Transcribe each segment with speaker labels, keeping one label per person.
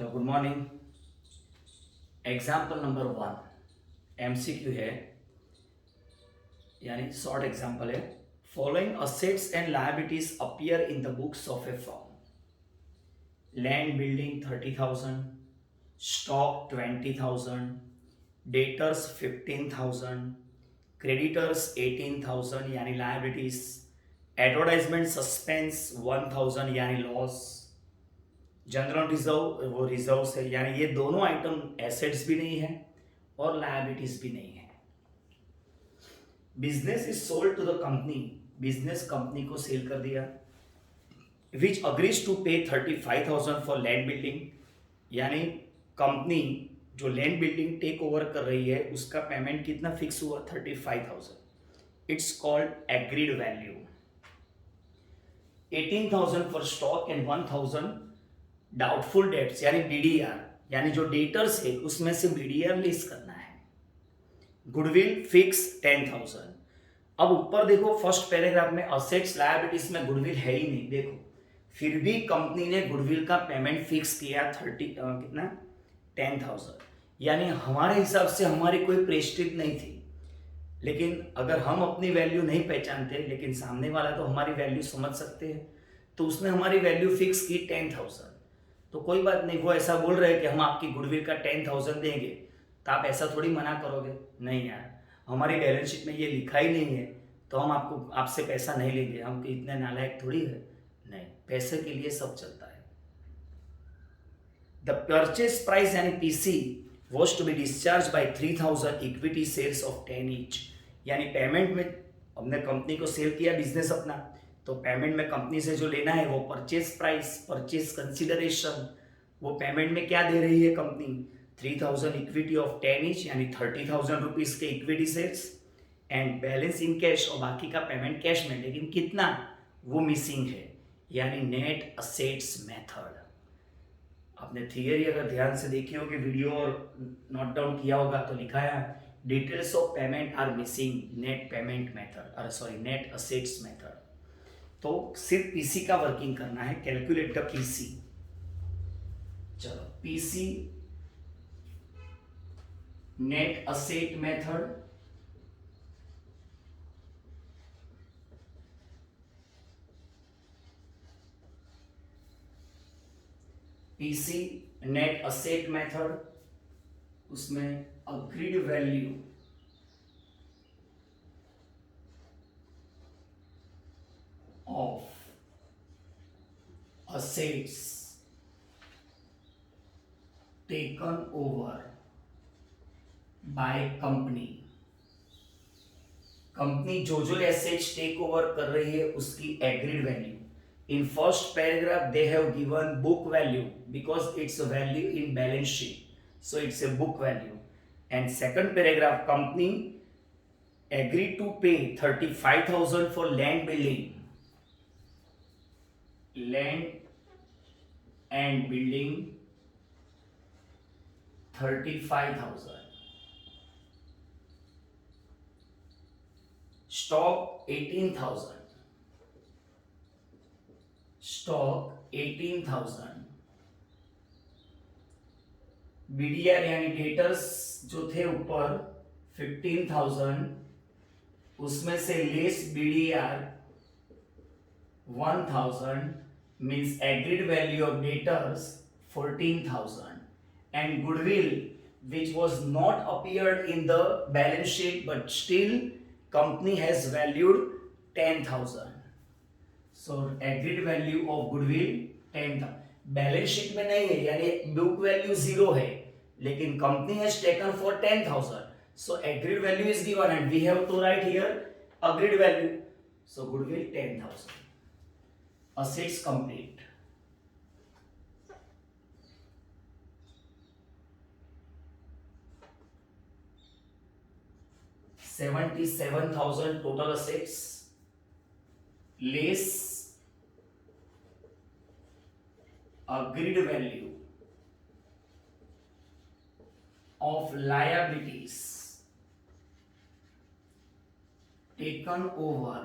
Speaker 1: चलो good morning. Example number 1 MCQ है, यानी शॉर्ट एग्जाम्पल है। Following assets and liabilities appear in the books of A firm. Land building 30,000, stock 20,000, debtors 15,000, creditors 18,000 यानी liabilities, advertisement suspense 1,000 यानी loss, general reserve वो reserve है, यानी ये दोनों आइटम एसेट्स भी नहीं है और लायबिलिटीज भी नहीं है। Business is sold to the company, business company को सेल कर दिया। Which agrees to pay 35,000 for land building, यानी कंपनी जो लैंड बिल्डिंग टेक ओवर कर रही है उसका पेमेंट कितना फिक्स हुआ 35,000। It's called agreed value. 18,000 for stock and 1,000 doubtful debts यानी बीडीआर, यानी जो डेटर्स है उसमें से बीडीआर लेस करना है। Goodwill fix 10,000। अब ऊपर देखो फर्स्ट पैराग्राफ में असेट्स लायबिलिटीज में गुडविल है ही नहीं, देखो फिर भी कंपनी ने गुडविल का पेमेंट फिक्स किया 30 कितना 10,000, यानी हमारे हिसाब से हमारी कोई प्रेस्टीज नहीं थी। लेकिन अगर हम अपनी वैल्यू नहीं पहचानते लेकिन सामने वाला तो हमारी वैल्यू समझ सकते हैं, तो उसने हमारी वैल्यू फिक्स की 10,000। तो कोई बात नहीं, वो ऐसा बोल रहे हैं कि हम आपकी गुडविल का 10,000 देंगे, तो आप ऐसा थोड़ी मना करोगे, नहीं यार हमारी बैलेंस शीट में ये लिखा ही नहीं है तो हम आपसे पैसा नहीं लेंगे, हम इतने नालायक थोड़ी है। नहीं, पैसे के लिए सब चलता है। द परचेज प्राइस यानी PC was to be discharged by 3,000 equity shares of 10 each, यानी पेमेंट में हमने कंपनी को सेल किया बिजनेस अपना, तो पेमेंट में कंपनी से जो लेना है वो परचेज प्राइस, परचेज कंसिडरेशन, वो पेमेंट में क्या दे रही है कंपनी 3,000 इक्विटी ऑफ 10 ईच यानी 30,000 रुपीज के equity shares and balance in cash, और बाकी का पेमेंट कैश में, लेकिन कितना वो मिसिंग है, यानी नेट असेट्स मेथड। आपने थियरी अगर ध्यान से देखी होगी वीडियो और नोट डाउन किया होगा तो लिखा है details of payment are missing net payment method, अरे सॉरी नेट असेट्स मेथड। तो सिर्फ पीसी का वर्किंग करना है, कैलकुलेट द पीसी। चलो PC net asset method, PC net asset method, उसमें agreed value of assets taken over by company, company जो जो एसेट्स टेक ओवर कर रही है उसकी agreed value. In first paragraph they have given book value because it's value in balance sheet, so it's a book value. And second paragraph company agreed to pay 35,000 for land building, land and building 35,000, stock 18,000, stock 18,000, BDR यानी debtors जो थे ऊपर 15,000, उसमें से less BDR 1,000 means agreed value of debtors 14,000 and goodwill which was not appeared in the balance sheet but still company has valued 10,000, so agreed value of goodwill 10,000। Balance sheet में नहीं है यानी बुक वैल्यू 0 है लेकिन company has taken for 10,000, so agreed value is given and we have to write here agreed value, so goodwill 10,000। assets complete। $77,000 total assets less agreed value of liabilities taken over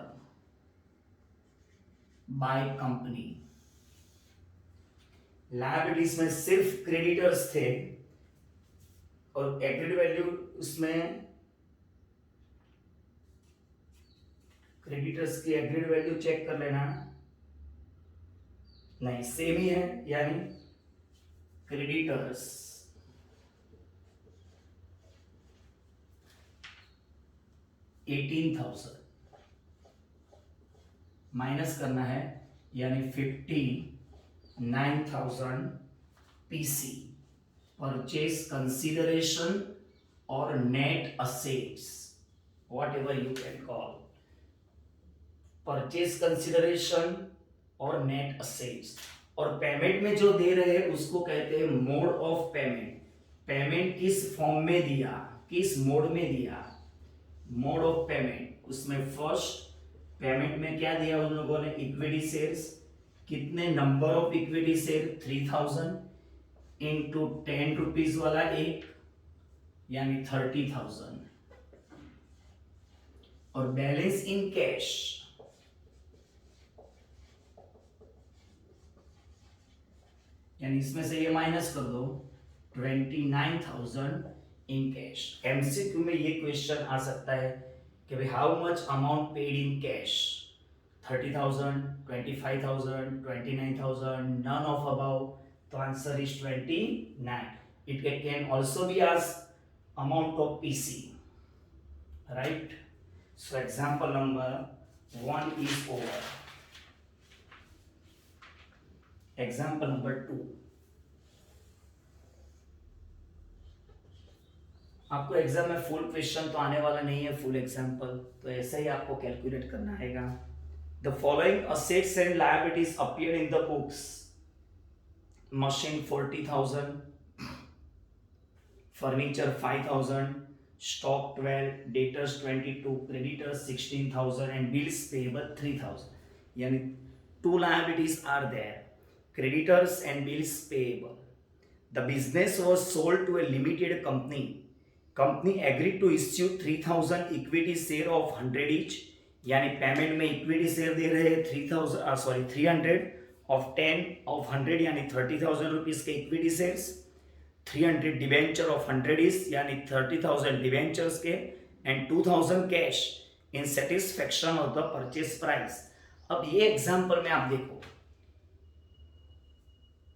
Speaker 1: by company liabilities में सिर्फ creditors थे और agreed value उसमें creditors की agreed value check कर लेना, नहीं same ही है, यानी क्रेडिटर्स $18,000 माइनस करना है, यानी 59,000 पीसी परचेज कंसिडरेशन और net assets, what ever you can call, purchase consideration और नेट असेट्स। और पेमेंट में जो दे रहे हैं उसको कहते हैं मोड ऑफ पेमेंट। पेमेंट किस फॉर्म में दिया, किस मोड में दिया, मोड ऑफ पेमेंट। उसमें फर्स्ट पेमेंट में क्या दिया उन लोगों ने, इक्विटी शेयर्स। कितने number of equity share, 3000 into 10 rupees वाला एक, यानी 30,000। और बैलेंस इन कैश, यानी इसमें से ये माइनस कर दो, 29,000 इन कैश। एमसीक्यू में ये क्वेश्चन आ सकता है कि भाई how much amount paid in cash, 30,000, 25,000, 29,000, none of above. तो answer is 29. It can also be asked amount of PC, right. So example number 1 is over. Example number 2, आपको exam में full question तो आने वाला नहीं है, फुल एग्जाम्पल, तो ऐसे ही आपको कैलकुलेट करना हैगा। The following assets and liabilities appear in the books, machine 40,000, furniture 5,000, stock 12, debtors 22, creditors 16,000 and bills payable 3,000। यानी 2 liabilities are there, creditors and bills payable. The business was sold to a limited company. Company agreed to issue 3,000 equity share of 100 each. यानी payment में equity share दे रहे हैं 300 of 10 of 100, यानी 30,000 rupees के equity shares, 300 debenture of 100 is, यानी 30,000 debentures के, and 2,000 cash in satisfaction of the purchase price. अब ये एग्जाम्पल में आप देखो,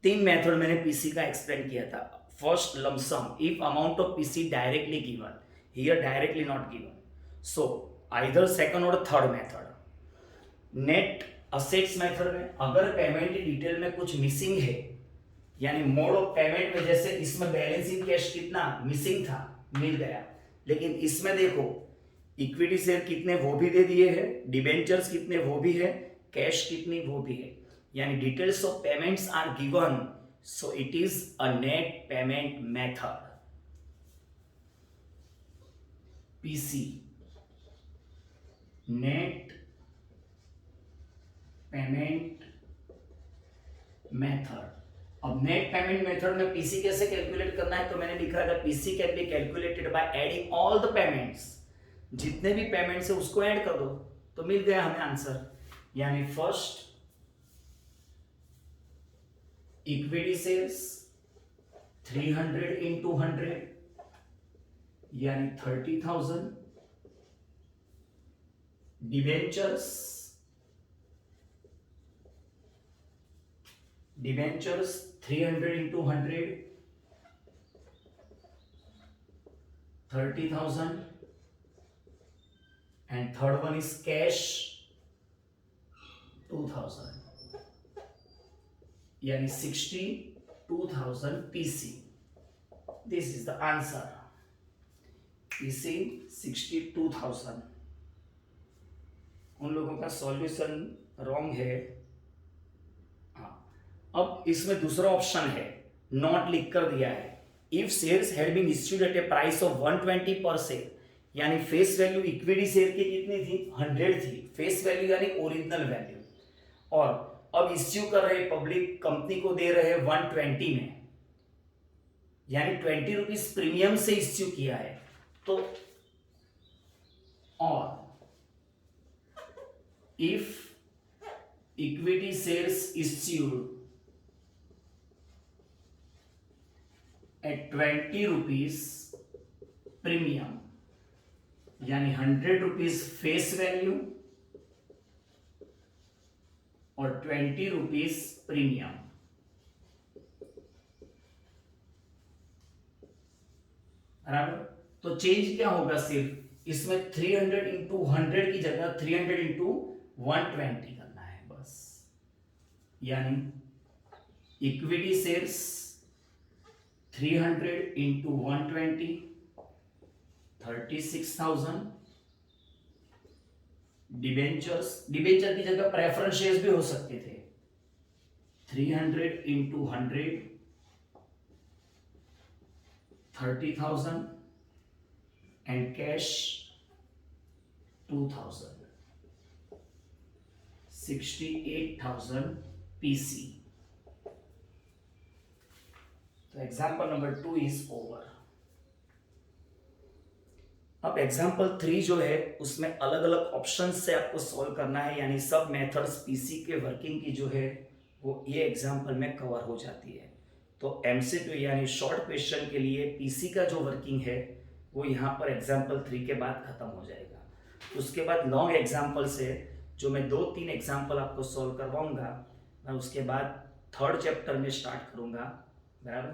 Speaker 1: 3 मेथड मैंने पीसी का एक्सप्लेन किया था। First lump sum, if amount of PC directly given, here directly not given, so either second और third method. Net assets method में अगर पेमेंट डिटेल में कुछ मिसिंग है, यानी मोड ऑफ पेमेंट में जैसे इसमें बैलेंस इन कैश कितना मिसिंग था, मिल गया, लेकिन इसमें देखो इक्विटी शेयर कितने वो भी दे दिए हैं, डिबेंचर्स कितने वो भी है, कैश कितनी वो भी है, यानी details of payments are given, so it is a net payment method, PC, net payment method. अब नेट पेमेंट मेथड में पीसी कैसे कैलकुलेट करना है, तो मैंने लिखा था PC can be calculated by adding all the payments, जितने भी पेमेंट्स है उसको ऐड कर दो तो मिल गया हमें आंसर। यानी फर्स्ट इक्विटी शेयर्स 300 into 100 यानी 30,000, debentures 300 into 100 30,000, and third one is cash 2,000, यानी 62,000 PC. This is the answer, PC 62,000। उन लोगों का सॉल्यूशन रॉन्ग है। अब इसमें दूसरा ऑप्शन है, नॉट लिख कर दिया है, if shares had been issued at a price of 120 per share, यानी फेस वैल्यू इक्विटी शेयर की कितनी थी, 100 थी, फेस वैल्यू यानी ओरिजिनल वैल्यू, और अब इश्यू कर रहे पब्लिक कंपनी को दे रहे 120 में, यानी 20 रुपीज प्रीमियम से इश्यू किया है। तो और if equity shares issued at 20 rupees premium, यानी 100 रुपीज फेस वैल्यू और 20 रुपीज प्रीमियम। बराबर। तो चेंज क्या होगा, सिर्फ इसमें 300 इंटू 100 की जगह 300 इंटू 120 करना है बस। यानी इक्विटी शेयर्स 300 इंटू 120 36,000। डिबेंचर की जगह प्रेफरेंस शेयर्स भी हो सकते थे। 300 इंटू 100 30,000 and cash 2,000 68,000 PC। तो एग्जाम्पल नंबर 2 इज ओवर। अब एग्जाम्पल 3 जो है उसमें अलग अलग ऑप्शन से आपको सॉल्व करना है, यानी सब मेथड्स पीसी के वर्किंग की जो है वो ये एग्जाम्पल में कवर हो जाती है। तो एमसीक्यू यानी शॉर्ट क्वेश्चन के लिए पीसी का जो वर्किंग है वो यहाँ पर एग्जाम्पल 3 के बाद खत्म हो जाएगा। उसके बाद लॉन्ग एग्जाम्पल से जो मैं 2-3 एग्जाम्पल आपको सॉल्व करवाऊंगा, मैं उसके बाद 3rd चैप्टर में स्टार्ट करूंगा। बराबर।